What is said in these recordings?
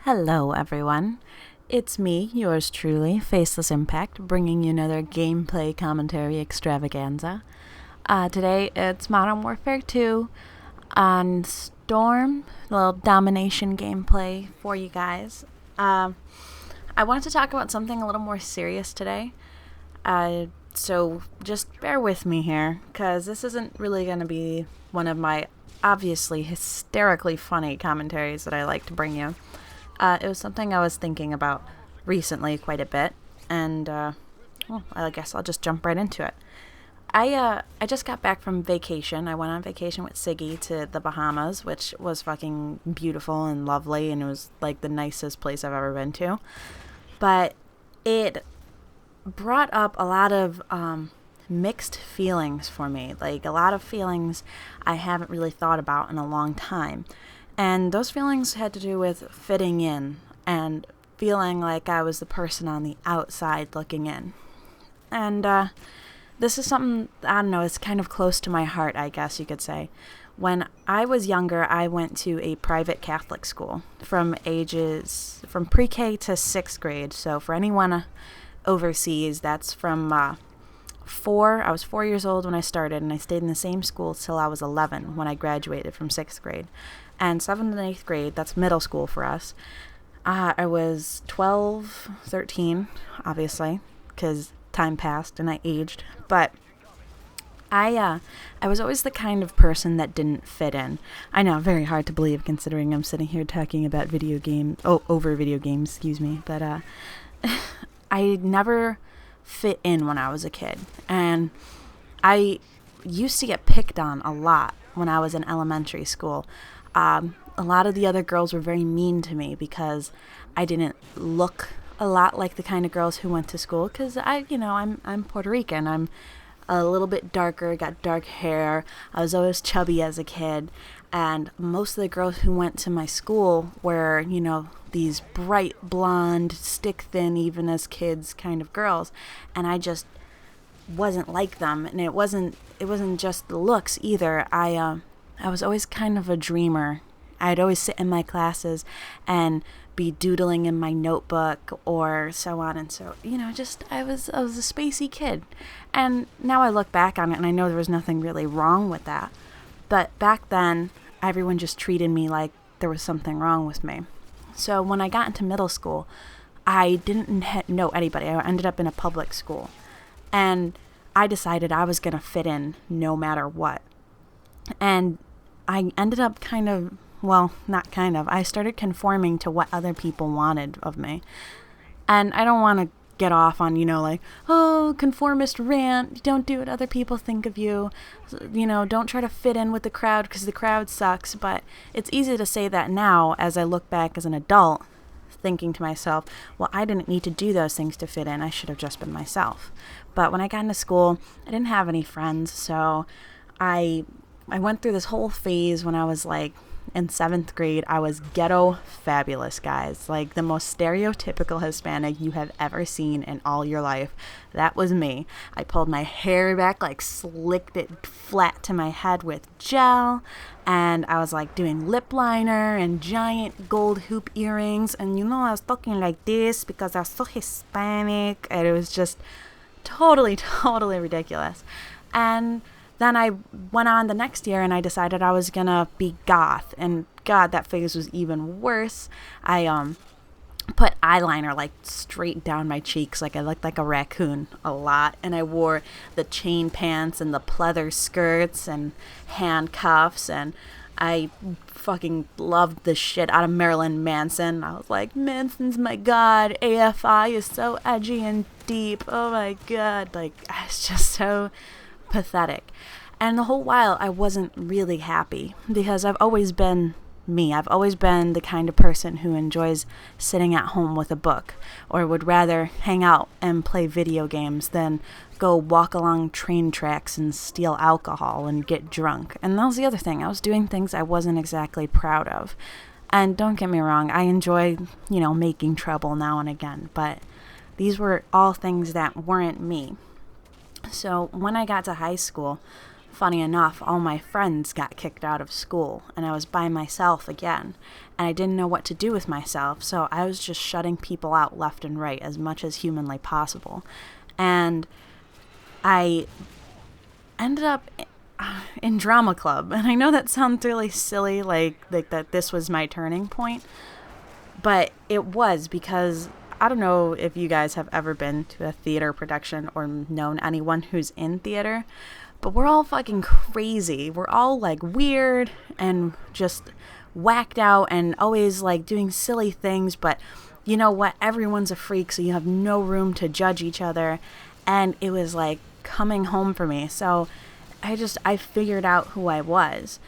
Hello, everyone. It's me, yours truly, Faceless Impact, bringing you another gameplay commentary extravaganza. Today, it's Modern Warfare 2 on Storm, a little domination gameplay for you guys. I wanted to talk about something a little more serious today. So just bear with me here, because this isn't really going to be one of my obviously hysterically funny commentaries that I like to bring you. It was something I was thinking about recently quite a bit, and I guess I'll just jump right into it. I just got back from vacation. I went on vacation with Siggy to the Bahamas, which was fucking beautiful and lovely, and it was like the nicest place I've ever been to. But it brought up a lot of mixed feelings for me, like a lot of feelings I haven't really thought about in a long time. And those feelings had to do with fitting in and feeling like I was the person on the outside looking in. And this is something, I don't know, it's kind of close to my heart, I guess you could say. When I was younger, I went to a private Catholic school from pre-K to 6th grade. So for anyone overseas, that's from I was 4 years old when I started, and I stayed in the same school till I was 11 when I graduated from 6th grade. And 7th and 8th grade, that's middle school for us. I was 12, 13, obviously, because time passed and I aged. But I was always the kind of person that didn't fit in. I know, very hard to believe considering I'm sitting here talking about over video games, excuse me. But I never fit in when I was a kid. And I used to get picked on a lot when I was in elementary school. A lot of the other girls were very mean to me because I didn't look a lot like the kind of girls who went to school. Because I'm Puerto Rican. I'm a little bit darker, got dark hair. I was always chubby as a kid. And most of the girls who went to my school were, these bright blonde, stick thin, even as kids kind of girls. And I just wasn't like them. And it wasn't just the looks either. I was always kind of a dreamer. I'd always sit in my classes and be doodling in my notebook or so on and so, I was a spacey kid. And now I look back on it and I know there was nothing really wrong with that. But back then, everyone just treated me like there was something wrong with me. So when I got into middle school, I didn't know anybody. I ended up in a public school. And I decided I was going to fit in no matter what. And I ended up I started conforming to what other people wanted of me. And I don't want to get off on, conformist rant, don't do what other people think of you, don't try to fit in with the crowd because the crowd sucks. But it's easy to say that now as I look back as an adult, thinking to myself, well, I didn't need to do those things to fit in. I should have just been myself. But when I got into school, I didn't have any friends, so I went through this whole phase when I was in 7th grade. I was ghetto fabulous, guys. Like the most stereotypical Hispanic you have ever seen in all your life. That was me. I pulled my hair back, slicked it flat to my head with gel. And I was doing lip liner and giant gold hoop earrings. And I was talking like this because I was so Hispanic. And it was just totally, totally ridiculous. And then I went on the next year and I decided I was going to be goth. And God, that phase was even worse. I put eyeliner straight down my cheeks. I looked like a raccoon a lot. And I wore the chain pants and the pleather skirts and handcuffs. And I fucking loved the shit out of Marilyn Manson. I was like, Manson's my god. AFI is so edgy and deep. Oh my God. It's just so pathetic. And the whole while I wasn't really happy because I've always been me. I've always been the kind of person who enjoys sitting at home with a book or would rather hang out and play video games than go walk along train tracks and steal alcohol and get drunk. And that was the other thing. I was doing things I wasn't exactly proud of. And don't get me wrong, I enjoy, making trouble now and again, but these were all things that weren't me. So when I got to high school, funny enough, all my friends got kicked out of school, and I was by myself again, and I didn't know what to do with myself, so I was just shutting people out left and right as much as humanly possible. And I ended up in drama club, and I know that sounds really silly, like that this was my turning point, but it was, because I don't know if you guys have ever been to a theater production or known anyone who's in theater, but we're all fucking crazy. We're all like weird and just whacked out and always like doing silly things, but you know what? Everyone's a freak, so you have no room to judge each other. And it was like coming home for me. So I figured out who I was.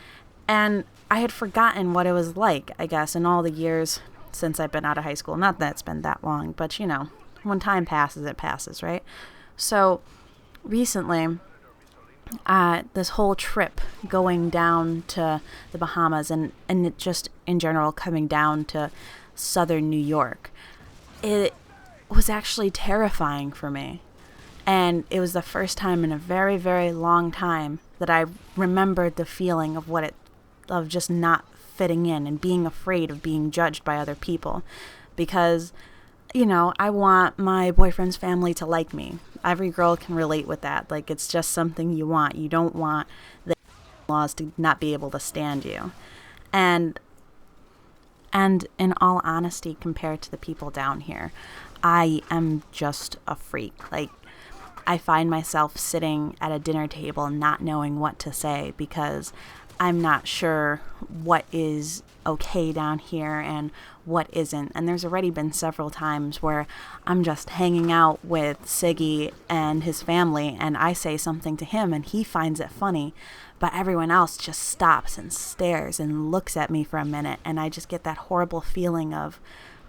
And I had forgotten what it was like, I guess, in all the years since I've been out of high school. Not that it's been that long, but you know, when time passes, it passes, right? So recently, this whole trip going down to the Bahamas and it just in general coming down to southern New York, it was actually terrifying for me. And it was the first time in a very, very long time that I remembered the feeling of just not fitting in and being afraid of being judged by other people. Because, you know, I want my boyfriend's family to like me. Every girl can relate with that. Like, it's just something you want. You don't want the laws to not be able to stand you. And in all honesty, compared to the people down here, I am just a freak. Like, I find myself sitting at a dinner table not knowing what to say because I'm not sure what is okay down here and what isn't. And there's already been several times where I'm just hanging out with Siggy and his family, and I say something to him and he finds it funny, but everyone else just stops and stares and looks at me for a minute, and I just get that horrible feeling of,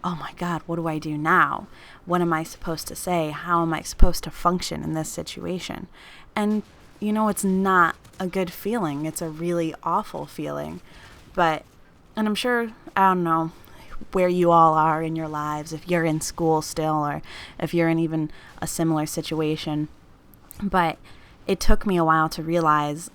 oh my God, what do I do now? What am I supposed to say? How am I supposed to function in this situation? And, you know, it's not a good feeling. It's a really awful feeling. And I'm sure, I don't know where you all are in your lives, if you're in school still or if you're in even a similar situation. But it took me a while to realize,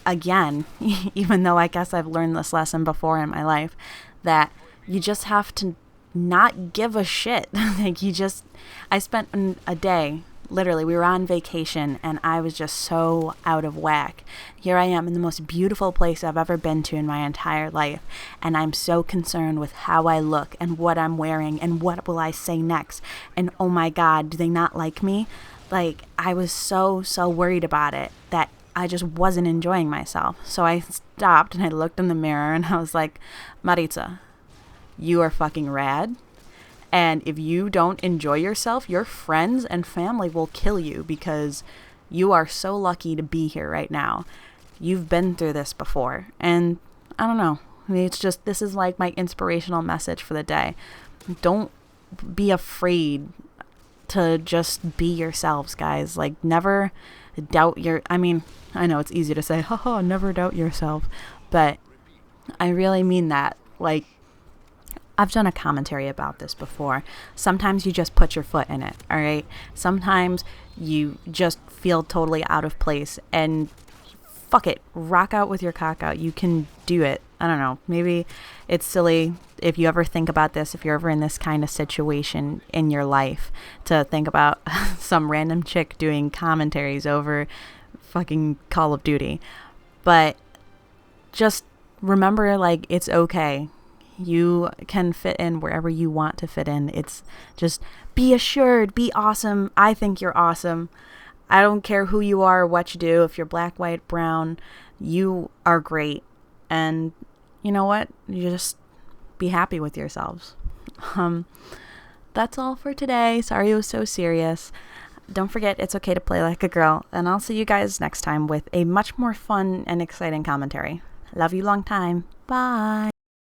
again, even though I guess I've learned this lesson before in my life, that you just have to not give a shit. I spent a day, literally, we were on vacation and I was just so out of whack. Here I am in the most beautiful place I've ever been to in my entire life, and I'm so concerned with how I look and what I'm wearing and what will I say next, and oh my God, do they not like me? Like, I was so worried about it that I just wasn't enjoying myself. So I stopped and I looked in the mirror and I was like, Maritza, you are fucking rad. And if you don't enjoy yourself, your friends and family will kill you because you are so lucky to be here right now. You've been through this before. And I don't know. I mean, it's just, this is like my inspirational message for the day. Don't be afraid to just be yourselves, guys. Like, never doubt I know it's easy to say, haha, never doubt yourself. But I really mean that. Like, I've done a commentary about this before. Sometimes you just put your foot in it, all right? Sometimes you just feel totally out of place and fuck it, rock out with your cock out. You can do it. I don't know. Maybe it's silly if you ever think about this, if you're ever in this kind of situation in your life, to think about some random chick doing commentaries over fucking Call of Duty. But just remember, like, it's okay. You can fit in wherever you want to fit in. It's just be assured, be awesome. I think you're awesome. I don't care who you are or what you do. If you're black, white, brown, you are great. And you know what? You just be happy with yourselves. That's all for today. Sorry it was so serious. Don't forget, it's okay to play like a girl. And I'll see you guys next time with a much more fun and exciting commentary. Love you long time. Bye.